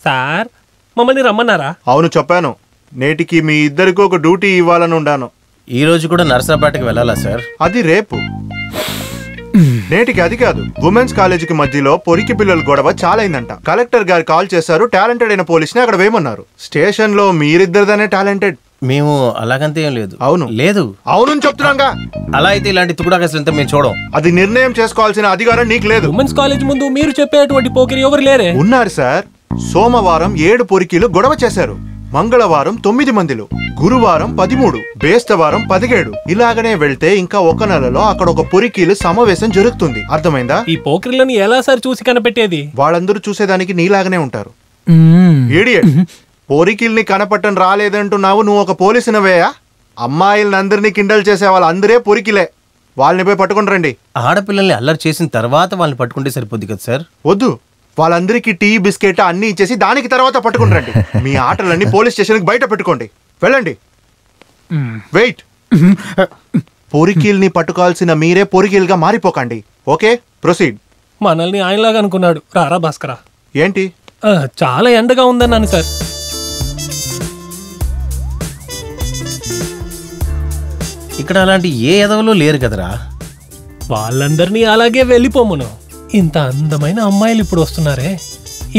Sir మమ్మల్ని రమ్మన్నారా? అవును చెప్పాను. నేటికి మీ ఇద్దరికి ఒక డ్యూటీ ఇవ్వాలని ఉండాను. ఈ రోజు కూడా నర్సరాపేటకి వెళ్ళాలా సార్? అది రేపు. నేటికి అది కాదు. ఉమెన్స్ కాలేజీకి మధ్యలో పొరికి పిల్లల గొడవ చాలా అయిందంట. కలెక్టర్ గారు కాల్ చేశారు. టాలెంటెడ్ అయిన పోలీస్ని అక్కడ వేయమన్నారు. స్టేషన్ లో మీరిద్దరిదనే టాలెంటెడ్. మేము అలాగంతే ఏం లేదు. అవును లేదు. అవును చెప్తున్నాగా. అలా అయితే ఇలాంటి తుకుడాకేసంతా మేము చూడం. అది నిర్ణయం చేసుకోవాల్సిన అధికారం నీకు లేదు. ఉమెన్స్ కాలేజ్ ముందు మీరు చెప్పేటువంటి పోకిరి ఎవరు లేరే? ఉన్నారు సార్. సోమవారం 7 పొరికీలు గొడవ చేశారు. మంగళవారం 9 మందిలు, గురువారం 13, బేస్తవారం 17. ఇలాగనే వెళ్తే ఇంకా ఒక నెలలో అక్కడ ఒక పొరికీలు సమావేశం జరుగుతుంది. అర్థమైందా? ఈ పోకిరిలను ఎలా సార్ చూసి కనిపెట్టేది? వాళ్ళందరూ చూసేదానికి నీలాగనే ఉంటారు. ఇడియట్. పొరికీల్ని కనపట్టం రాలేదంటున్నావు. నువ్వు ఒక పోలీసునవేయా? అమ్మాయిలందరినీ కిండల్ చేసే వాళ్ళందరే పొరికిలే. వాళ్ళని పోయి పట్టుకుని రండి. ఆడపిల్లల్ని అల్లరి చేసిన తర్వాత వాళ్ళని పట్టుకుంటే సరిపోద్ది కదా సార్? వద్దు, వాళ్ళందరికీ టీ బిస్కెట్ అన్ని ఇచ్చేసి దానికి తర్వాత పట్టుకుని రండి. మీ ఆటలన్నీ పోలీస్ స్టేషన్కి బయట పెట్టుకోండి. వెళ్ళండి. వెయిట్. పొరికీల్ని పట్టుకోవాల్సిన మీరే పొరికీలుగా మారిపోకండి. Okay, proceed. మనల్ని ఆయనలాగా అనుకున్నాడు. రారా భాస్కరా. ఏంటి? చాలా ఎండగా ఉందన్నాను సార్. ఇక్కడ అలాంటి ఏ ఎదవలు లేరు కదరా. వాళ్ళందరినీ అలాగే వెళ్ళిపోమును. ఇంత అందమైన అమ్మాయిలు ఇప్పుడు వస్తున్నారే.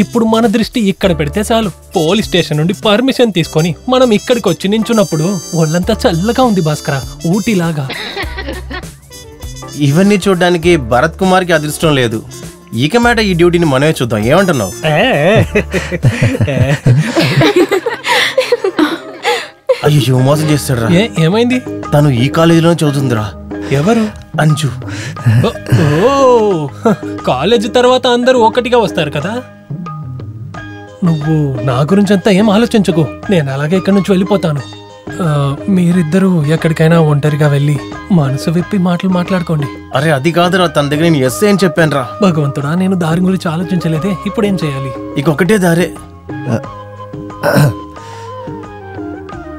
ఇప్పుడు మన దృష్టి ఇక్కడ పెడితే చాలు. పోలీస్ స్టేషన్ నుండి పర్మిషన్ తీసుకొని మనం ఇక్కడికి వచ్చి నించున్నప్పుడు ఒళ్ళంతా చల్లగా ఉంది భాస్కరా, ఊటీలాగా. ఇవన్నీ చూడ్డానికి భరత్ కుమార్కి అదృష్టం లేదు. ఇక మాట ఈ డ్యూటీని మనమే చూద్దాం. ఏమంటున్నావు? అయ్యో మోసం చేస్తాడు రా. ఏమైంది? తను ఈ కాలేజీలో చదువుతుందిరా. ఎవరు? అంజు. కాలేజీ తర్వాత అందరూ ఒక్కటిగా వస్తారు కదా. నువ్వు నా గురించి అంతా ఏం ఆలోచించకు. నేను అలాగే ఇక్కడి నుంచి వెళ్ళిపోతాను. మీరిద్దరూ ఎక్కడికైనా ఒంటరిగా వెళ్ళి మనసు విప్పి మాటలు మాట్లాడుకోండి. అరే అది కాదురా, తన దగ్గర నేను ఎస్ అని చెప్పాను రా. భగవంతుడా, నేను దారి గురించి ఆలోచించలేదే. ఇప్పుడు ఏం చేయాలి? ఇక ఒకటే దారే.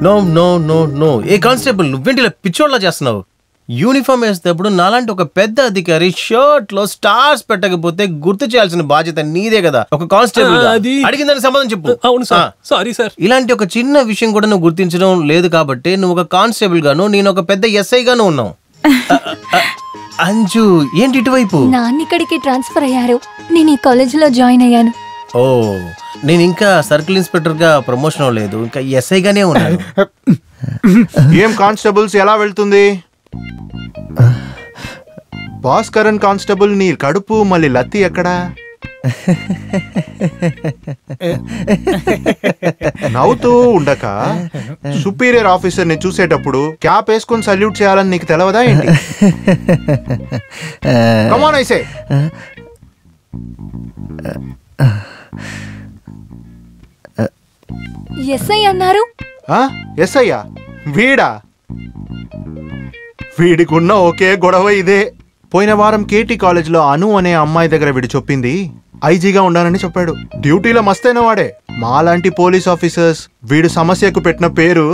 No no no no. ఏ కానిస్టేబుల్, నువ్వేంటి పిచ్చోళ్ళ చేస్తున్నావు? యూనిఫామ్ వేసేటప్పుడు నాలాంటి ఒక పెద్ద అధికారి షర్ట్ లో స్టార్స్ పెట్టకపోతే గుర్తు చేయాల్సిన బాధ్యత నీదే కదా. ఒక కానిస్టేబుల్ అడిగిందని సమాధానం చెప్పు. అవును సార్, సారీ సార్. ఇలాంటి ఒక చిన్న విషయం కూడా నువ్వు గుర్తించడం లేదు కాబట్టి నువ్వు ఒక కానిస్టేబుల్ గాను, నేను ఒక పెద్ద ఎస్ఐ గాను ఉన్నావు. అంజు ఏంటి ఇటువైపు? నాన్న ఇక్కడికి ట్రాన్స్ఫర్ అయ్యారు. నేను ఈ కాలేజ్ లో జాయిన్ అయ్యాను. ఓ, నేను ఇంకా సర్కిల్ ఇన్స్పెక్టర్ గా ప్రమోషన్ అవ్వలేదు, ఇంకా ఎస్ఐ గానే ఉన్నాను. ఏం కానిస్టేబుల్స్ ఎలా వెళ్తుంది? భాస్కరన్ కానిస్టేబుల్ నీ కడుపు మళ్ళీ లత్తి ఎక్కడా? నవ్వుతూ ఉండక సుపీరియర్ ఆఫీసర్ ని చూసేటప్పుడు క్యాప్ వేసుకుని సల్యూట్ చేయాలని నీకు తెలవదా ఏంటి? Come on I say. SI అన్నారు. ఎస్ఐయా? వీడా? వీడికున్న ఒకే గొడవ ఇదే. పోయిన వారం కేటీ కాలేజ్లో అను అనే అమ్మాయి దగ్గర వీడు చెప్పింది ఐజీగా ఉండాలని చెప్పాడు. డ్యూటీలో మస్తైన వాడే. మాలాంటి పోలీస్ ఆఫీసర్స్ వీడు సమస్యకు పెట్టిన పేరు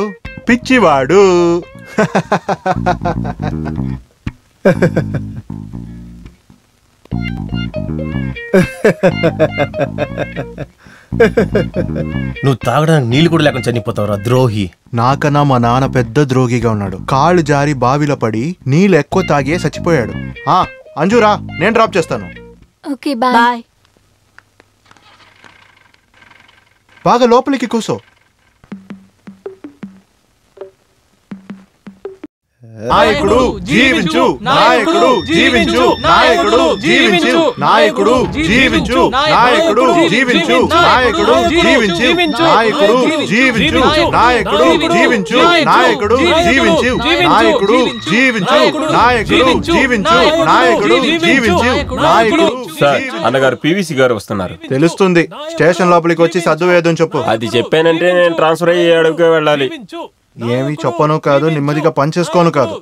పిచ్చివాడు. నువ్వు తాగడానికి నీళ్లు కూడా లేకుండా చనిపోతావురా ద్రోహి. నాకన్నా మా నాన్న పెద్ద ద్రోహిగా ఉన్నాడు. కాళ్ళు జారి బావిలో పడి నీళ్ళు ఎక్కువ తాగే చచ్చిపోయాడు. అంజురా, నేను డ్రాప్ చేస్తాను. Okay bye. బాగా లోపలికి కూసో. నాయకుడు జీవించు, నాయకుడు జీవించు, నాయకుడు జీవించు, నాయకుడు జీవించు, నాయకుడు జీవించు, నాయకుడు జీవించు, నాయకుడు జీవించు, నాయకుడు జీవించు, నాయకుడు జీవించు, నాయకుడు జీవించు, నాయకుడు జీవించు, నాయకుడు జీవించు, నాయకుడు. సార్, అన్నగారు పివిసి గారు వస్తున్నారు. తెలుస్తుంది. స్టేషన్ లోపలికి వచ్చి సద్దు వేయదని చెప్పు. అది చెప్పానంటే నేను ట్రాన్స్ఫర్ అయ్యి అడుగుకే వెళ్ళాలి. ఏమి చెప్పను కాదు, నెమ్మదిగా పనిచేసుకోను కాదు.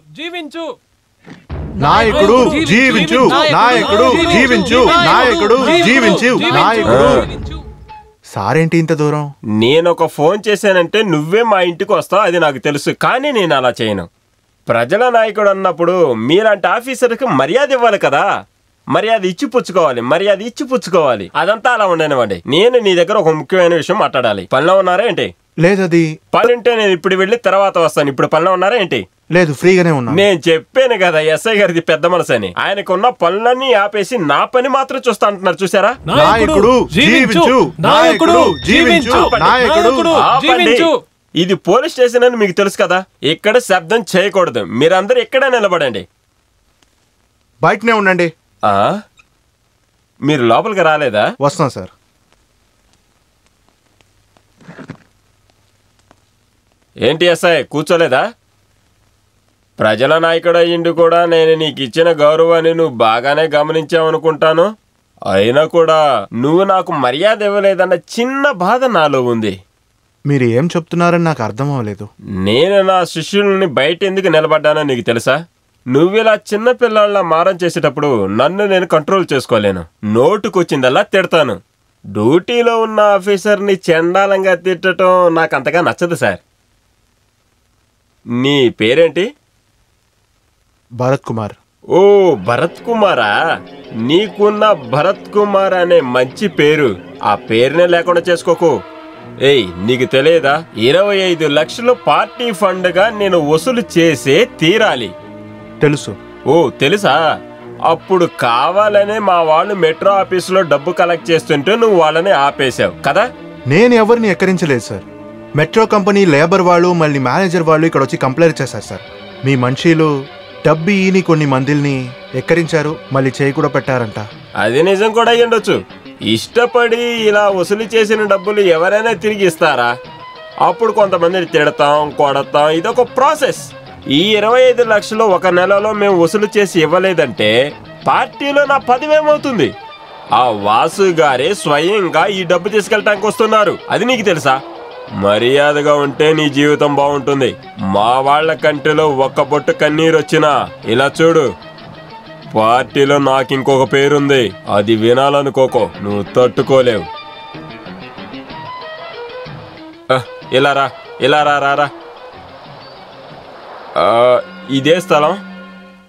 నాయకుడు జీవించు, నాయకుడు జీవించు, నాయకుడు జీవించు, నాయకుడు. సారేంటి ఇంత దూరం? నేను ఒక ఫోన్ చేశానంటే నువ్వే మా ఇంటికి వస్తావు, అది నాకు తెలుసు. కానీ నేను అలా చేయను. ప్రజల నాయకుడు అన్నప్పుడు మీలాంటి ఆఫీసర్కి మర్యాద ఇవ్వాలి కదా. మర్యాద ఇచ్చి పుచ్చుకోవాలి అదంతా అలా ఉండనివ్వండి. నేను నీ దగ్గర ఒక ముఖ్యమైన విషయం మాట్లాడాలి. పనిలో ఉన్నారా ఏంటి? లేదది. పనుంటే నేను ఇప్పుడు వెళ్ళి తర్వాత వస్తాను. ఇప్పుడు పనిలో ఉన్నారా ఏంటి? లేదు, ఫ్రీగానే ఉన్నా. నేను చెప్పాను కదా ఎస్ఐ గారిది పెద్ద మనసు అని. ఆయనకున్న పనులన్నీ ఆపేసి నా పని మాత్రం చూస్తా అంటున్నారు. చూసారా? నాయకుడు జీవించు, నాయకుడు జీవించు, నాయకుడు జీవించు. ఇది పోలీస్ స్టేషన్ అని మీకు తెలుసు కదా. ఇక్కడ శబ్దం చేయకూడదు. మీరందరూ ఇక్కడే నిలబడండి. బయటనే ఉండండి. మీరు లోపలికి రాలేదా? వస్తాం సార్. ఏంటి ఎస్ఐ కూర్చోలేదా? ప్రజల నాయకుడు అయ్యిండు కూడా నేను నీకు ఇచ్చిన గౌరవాన్ని నువ్వు బాగానే గమనించావనుకుంటాను. అయినా కూడా నువ్వు నాకు మర్యాద ఇవ్వలేదన్న చిన్న బాధ నాలో ఉంది. మీరు ఏం చెప్తున్నారని నాకు అర్థం అవ్వలేదు. నేను నా శిష్యుల్ని బయట ఎందుకు నిలబడ్డానో నీకు తెలుసా? నువ్విలా చిన్న పిల్లల్లా మారం చేసేటప్పుడు నన్ను నేను కంట్రోల్ చేసుకోలేను. నోటుకొచ్చిందల్లా తిడతాను. డ్యూటీలో ఉన్న ఆఫీసర్ని చండాలంగా తిట్టడం నాకు అంతగా నచ్చదు సార్. నీ పేరేంటి? భరత్ కుమార్. ఓ భరత్ కుమారా? నీకున్న భరత్ కుమార్ అనే మంచి పేరు. ఆ పేరునే లేకుండా చేసుకోకు. ఏయ్, నీకు తెలియదా? 25 లక్షలు పార్టీ ఫండ్ గా నేను వసూలు చేసే తీరాలి. తెలుసు. ఓ తెలుసా? అప్పుడు కావాలనే మా వాళ్ళు మెట్రో ఆఫీసులో డబ్బు కలెక్ట్ చేస్తుంటే నువ్వు వాళ్ళని ఆపేశావు కదా? నేను ఎవరిని ఎక్కరించలేదు సార్. మెట్రో కంపెనీ లేబర్ వాళ్ళు మళ్ళీ మేనేజర్ వాళ్ళు ఇక్కడ వచ్చి కంప్లైంట్ చేశారు సార్. మీ మనుషులు డబ్బు ఈని కొన్ని మందిల్ని ఎక్కరించారు, మళ్ళీ చేయి కూడా పెట్టారంట. అది నిజం కూడా అయ్యుండొచ్చు. ఇష్టపడి ఇలా వసూలు చేసిన డబ్బులు ఎవరైనా తిరిగి ఇస్తారా? అప్పుడు కొంతమందిని తిడతాం, కొడతాం. ఇదొక ప్రాసెస్. ఈ 25 లక్షలు ఒక నెలలో మేము వసూలు చేసి ఇవ్వలేదంటే పార్టీలో నా 10 ఏమవుతుంది? ఆ వాసు గారే స్వయంగా ఈ డబ్బు తీసుకెళ్ళటానికి వస్తున్నారు. అది నీకు తెలుసా? మర్యాదగా ఉంటే నీ జీవితం బాగుంటుంది. మా వాళ్ళ కంటిలో ఒక్క బొట్టు కన్నీరు వచ్చినా ఇలా చూడు, పార్టీలో నాకు ఇంకొక పేరుంది. అది వినాలనుకోకో, నువ్వు తట్టుకోలేవు. ఇలా రా, ఇలా రా, రారా. ఇదే స్థలం?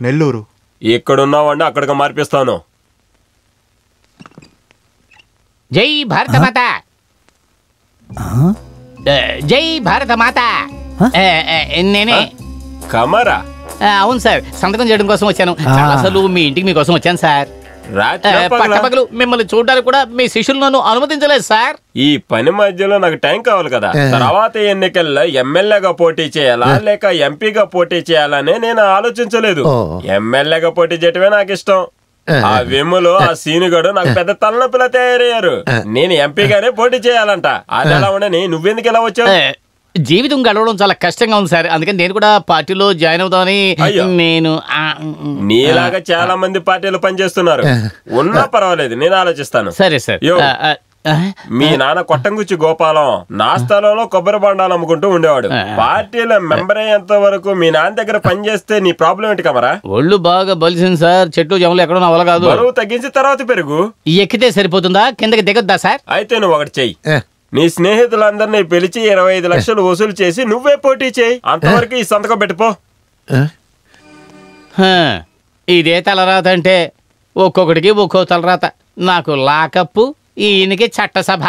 నెల్లూరు. ఇక్కడున్నావండి, అక్కడికి మార్పిస్తాను. జై భారత మాత, జై భారత మాత. నేనే కమరా. అవును సార్, సంతకం చేయడం కోసం వచ్చాను. అసలు మీ ఇంటికి మీకోసం వచ్చాను సార్. పగలు మిమ్మల్ని చూడడానికి కూడా మీ శిష్యులు నన్ను అనుమతించలేదు సార్. ఈ పని మధ్యలో నాకు టైం కావాలి కదా. తర్వాత ఎన్నికల్లో ఎమ్మెల్యేగా పోటీ చేయాలా లేక ఎంపీగా పోటీ చేయాలనే నేను ఆలోచించలేదు. ఎమ్మెల్యేగా పోటీ చేయటమే నాకు ఇష్టం. ఆ వెమ్ములో ఆ సీనుగాడు నాకు పెద్ద తలనొప్పిలా తయారయ్యారు. నేను ఎంపీగానే పోటీ చేయాలంట. అది ఎలా ఉండని నువ్వెందుకు ఎలా వచ్చావు? జీవితం గడవడం చాలా కష్టంగా ఉంది సార్. అందుకని నేను కూడా పార్టీలో జాయిన్ అవుతామని. నేను నీలాగా చాలా మంది పార్టీలో పనిచేస్తున్నారు. ఉన్నా పర్వాలేదు, నేను ఆలోచిస్తాను. సరే సార్. మీ నాన్న కొట్టంగుచ్చి గోపాలం నా స్థలంలో కొబ్బరి బండాలు అమ్ముకుంటూ ఉండేవాడు. పార్టీలో మెంబర్ అయ్యేంత వరకు మీ నాన్న దగ్గర పనిచేస్తే నీ ప్రాబ్లం ఏంటి కమరా? ఒళ్ళు బాగా బలిసింది సార్. చెట్టు జమలు ఎక్కడో అవ్వాలి కాదు. బరువు తగ్గించి తర్వాత పెరుగు. ఎక్కితే సరిపోతుందా? కిందకి దిగొద్దా సార్? అయితే నువ్వు ఒకటి చెయ్యి. నీ స్నేహితులందరినీ పిలిచి 25 లక్షలు వసూలు చేసి నువ్వే పోటీ చేయి. అంతవరకు ఈ సంతకం పెట్టిపో. ఇదే తలరాత అంటే ఒక్కొక్కడికి ఒక్కో తలరాత. నాకు లాకప్పు, ఈయనకి చట్టసభ.